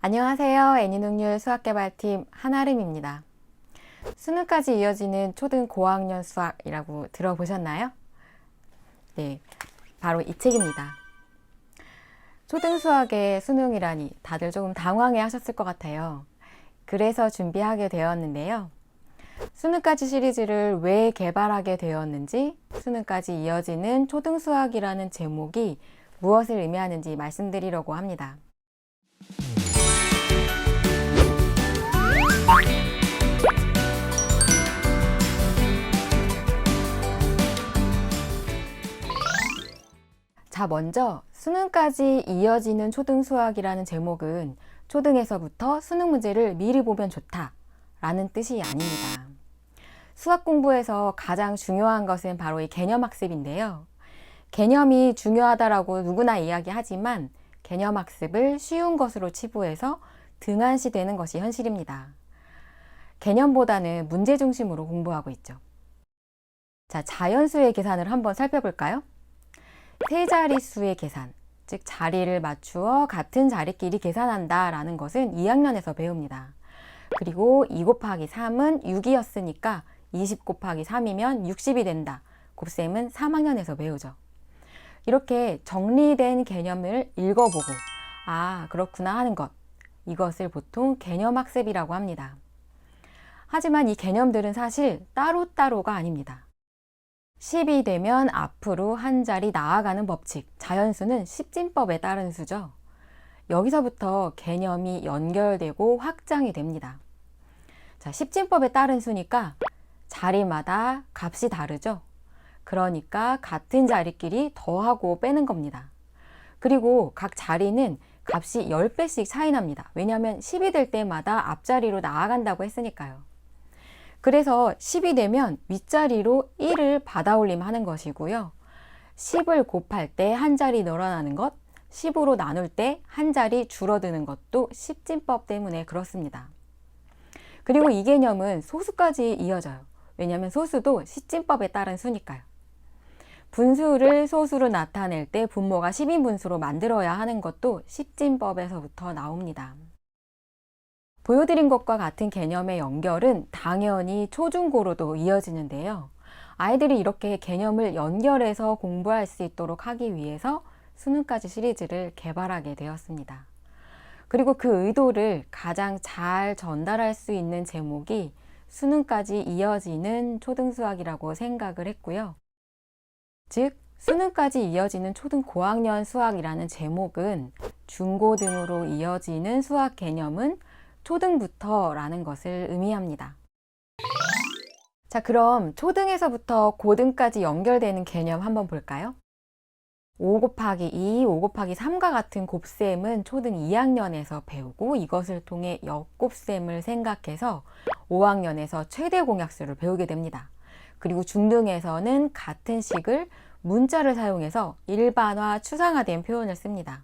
안녕하세요. 애니능률 수학개발팀 한아름입니다. 수능까지 이어지는 초등 고학년 수학이라고 들어보셨나요? 네, 바로 이 책입니다. 초등 수학의 수능이라니 다들 조금 당황해 하셨을 것 같아요. 그래서 준비하게 되었는데요. 수능까지 시리즈를 왜 개발하게 되었는지, 수능까지 이어지는 초등 수학이라는 제목이 무엇을 의미하는지 말씀드리려고 합니다. 자, 먼저 수능까지 이어지는 초등 수학이라는 제목은 초등에서부터 수능 문제를 미리 보면 좋다 라는 뜻이 아닙니다. 수학 공부에서 가장 중요한 것은 바로 이 개념 학습인데요. 개념이 중요하다라고 누구나 이야기하지만 개념 학습을 쉬운 것으로 치부해서 등한시되는 것이 현실입니다. 개념보다는 문제 중심으로 공부하고 있죠. 자, 자연수의 계산을 한번 살펴볼까요? 세 자릿수의 계산, 즉 자리를 맞추어 같은 자리끼리 계산한다 라는 것은 2학년에서 배웁니다. 그리고 2 곱하기 3은 6이었으니까 20 곱하기 3이면 60이 된다. 곱셈은 3학년에서 배우죠. 이렇게 정리된 개념을 읽어보고 아, 그렇구나 하는 것, 이것을 보통 개념학습이라고 합니다. 하지만 이 개념들은 사실 따로따로가 아닙니다. 10이 되면 앞으로 한 자리 나아가는 법칙, 자연수는 십진법에 따른 수죠. 여기서부터 개념이 연결되고 확장이 됩니다. 자, 십진법에 따른 수니까 자리마다 값이 다르죠. 그러니까 같은 자리끼리 더하고 빼는 겁니다. 그리고 각 자리는 값이 10배씩 차이 납니다. 왜냐하면 10이 될 때마다 앞자리로 나아간다고 했으니까요. 그래서 10이 되면 윗자리로 1을 받아올림 하는 것이고요. 10을 곱할 때 한 자리 늘어나는 것, 10으로 나눌 때 한 자리 줄어드는 것도 십진법 때문에 그렇습니다. 그리고 이 개념은 소수까지 이어져요. 왜냐하면 소수도 십진법에 따른 수니까요. 분수를 소수로 나타낼 때 분모가 10인분수로 만들어야 하는 것도 십진법에서부터 나옵니다. 보여드린 것과 같은 개념의 연결은 당연히 초중고로도 이어지는데요. 아이들이 이렇게 개념을 연결해서 공부할 수 있도록 하기 위해서 수능까지 시리즈를 개발하게 되었습니다. 그리고 그 의도를 가장 잘 전달할 수 있는 제목이 수능까지 이어지는 초등수학이라고 생각을 했고요. 즉, 수능까지 이어지는 초등 고학년 수학이라는 제목은 중고등으로 이어지는 수학 개념은 초등부터 라는 것을 의미합니다. 자, 그럼 초등에서부터 고등까지 연결되는 개념 한번 볼까요? 5 곱하기 2, 5 곱하기 3과 같은 곱셈은 초등 2학년에서 배우고 이것을 통해 역곱셈을 생각해서 5학년에서 최대 공약수를 배우게 됩니다. 그리고 중등에서는 같은 식을 문자를 사용해서 일반화, 추상화된 표현을 씁니다.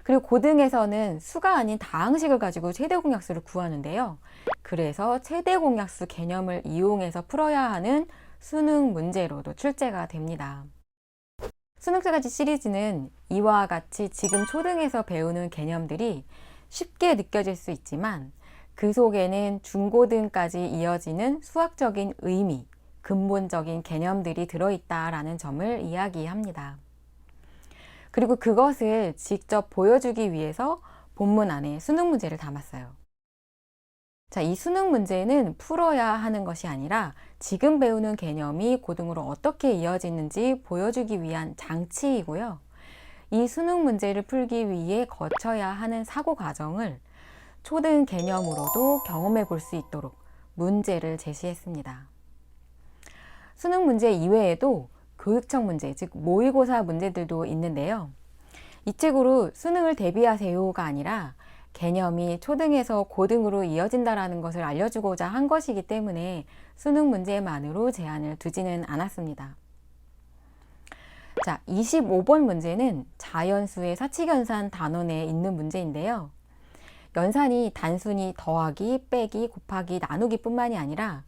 그리고 고등에서는 수가 아닌 다항식을 가지고 최대 공약수를 구하는데요. 그래서 최대 공약수 개념을 이용해서 풀어야 하는 수능 문제로도 출제가 됩니다. 수능까지 시리즈는 이와 같이 지금 초등에서 배우는 개념들이 쉽게 느껴질 수 있지만 그 속에는 중고등까지 이어지는 수학적인 의미, 근본적인 개념들이 들어있다라는 점을 이야기합니다. 그리고 그것을 직접 보여주기 위해서 본문 안에 수능 문제를 담았어요. 자, 이 수능 문제는 풀어야 하는 것이 아니라 지금 배우는 개념이 고등으로 어떻게 이어지는지 보여주기 위한 장치이고요. 이 수능 문제를 풀기 위해 거쳐야 하는 사고 과정을 초등 개념으로도 경험해 볼 수 있도록 문제를 제시했습니다. 수능 문제 이외에도 교육청 문제, 즉 모의고사 문제들도 있는데요. 이 책으로 수능을 대비하세요가 아니라 개념이 초등에서 고등으로 이어진다는 것을 알려주고자 한 것이기 때문에 수능 문제만으로 제한을 두지는 않았습니다. 자, 25번 문제는 자연수의 사칙연산 단원에 있는 문제인데요. 연산이 단순히 더하기, 빼기, 곱하기, 나누기 뿐만이 아니라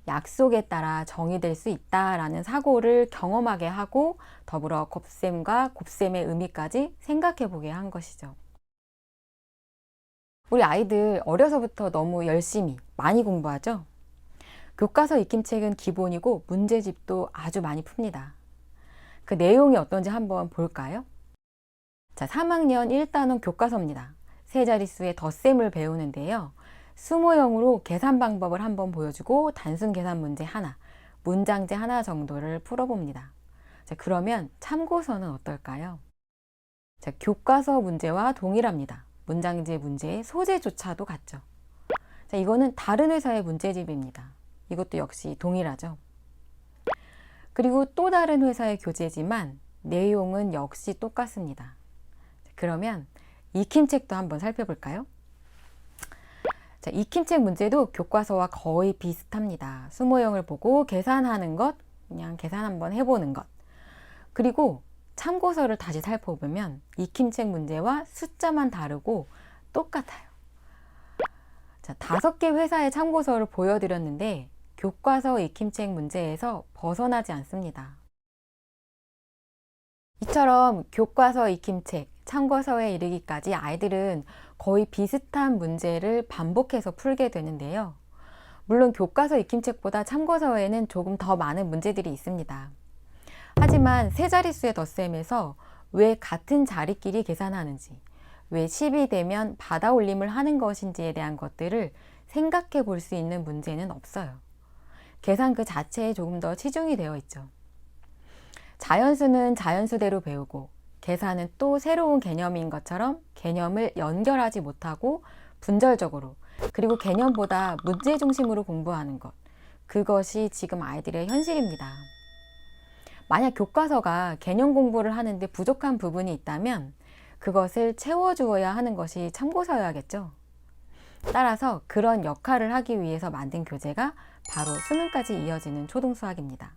약속에 따라 정의될 수 있다라는 사고를 경험하게 하고 더불어 곱셈과 곱셈의 의미까지 생각해 보게 한 것이죠. 우리 아이들 어려서부터 너무 열심히 많이 공부하죠? 교과서 익힘책은 기본이고 문제집도 아주 많이 풉니다. 그 내용이 어떤지 한번 볼까요? 자, 3학년 1단원 교과서입니다. 세 자릿수의 덧셈을 배우는데요. 수모형으로 계산 방법을 한번 보여주고 단순 계산 문제 하나, 문장제 하나 정도를 풀어봅니다. 자, 그러면 참고서는 어떨까요? 자, 교과서 문제와 동일합니다. 문장제 문제의 소재조차도 같죠. 자, 이거는 다른 회사의 문제집입니다. 이것도 역시 동일하죠. 그리고 또 다른 회사의 교재지만 내용은 역시 똑같습니다. 자, 그러면 익힘책도 한번 살펴볼까요? 자, 익힘책 문제도 교과서와 거의 비슷합니다. 수모형을 보고 계산하는 것, 그냥 계산 한번 해보는 것. 그리고 참고서를 다시 살펴보면 익힘책 문제와 숫자만 다르고 똑같아요. 자, 5개 회사의 참고서를 보여드렸는데 교과서 익힘책 문제에서 벗어나지 않습니다. 이처럼 교과서 익힘책, 참고서에 이르기까지 아이들은 거의 비슷한 문제를 반복해서 풀게 되는데요. 물론 교과서 익힘책보다 참고서에는 조금 더 많은 문제들이 있습니다. 하지만 세 자릿수의 덧셈에서 왜 같은 자리끼리 계산하는지, 왜 10이 되면 받아올림을 하는 것인지에 대한 것들을 생각해 볼 수 있는 문제는 없어요. 계산 그 자체에 조금 더 치중이 되어 있죠. 자연수는 자연수대로 배우고 계산은 또 새로운 개념인 것처럼 개념을 연결하지 못하고 분절적으로, 그리고 개념보다 문제 중심으로 공부하는 것, 그것이 지금 아이들의 현실입니다. 만약 교과서가 개념 공부를 하는데 부족한 부분이 있다면 그것을 채워주어야 하는 것이 참고서여야겠죠. 따라서 그런 역할을 하기 위해서 만든 교재가 바로 수능까지 이어지는 초등수학입니다.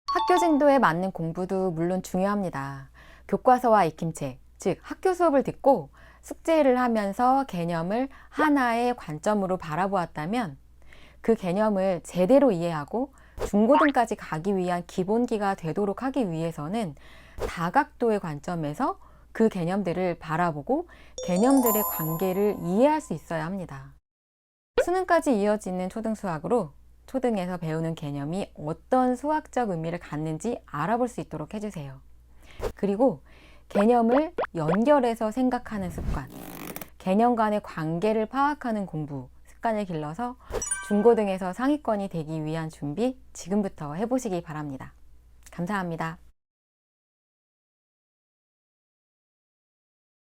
학교 진도에 맞는 공부도 물론 중요합니다. 교과서와 익힘책, 즉 학교 수업을 듣고 숙제를 하면서 개념을 하나의 관점으로 바라보았다면 그 개념을 제대로 이해하고 중고등까지 가기 위한 기본기가 되도록 하기 위해서는 다각도의 관점에서 그 개념들을 바라보고 개념들의 관계를 이해할 수 있어야 합니다. 수능까지 이어지는 초등수학으로 초등에서 배우는 개념이 어떤 수학적 의미를 갖는지 알아볼 수 있도록 해주세요. 그리고 개념을 연결해서 생각하는 습관, 개념 간의 관계를 파악하는 공부 습관을 길러서 중고등에서 상위권이 되기 위한 준비 지금부터 해보시기 바랍니다. 감사합니다.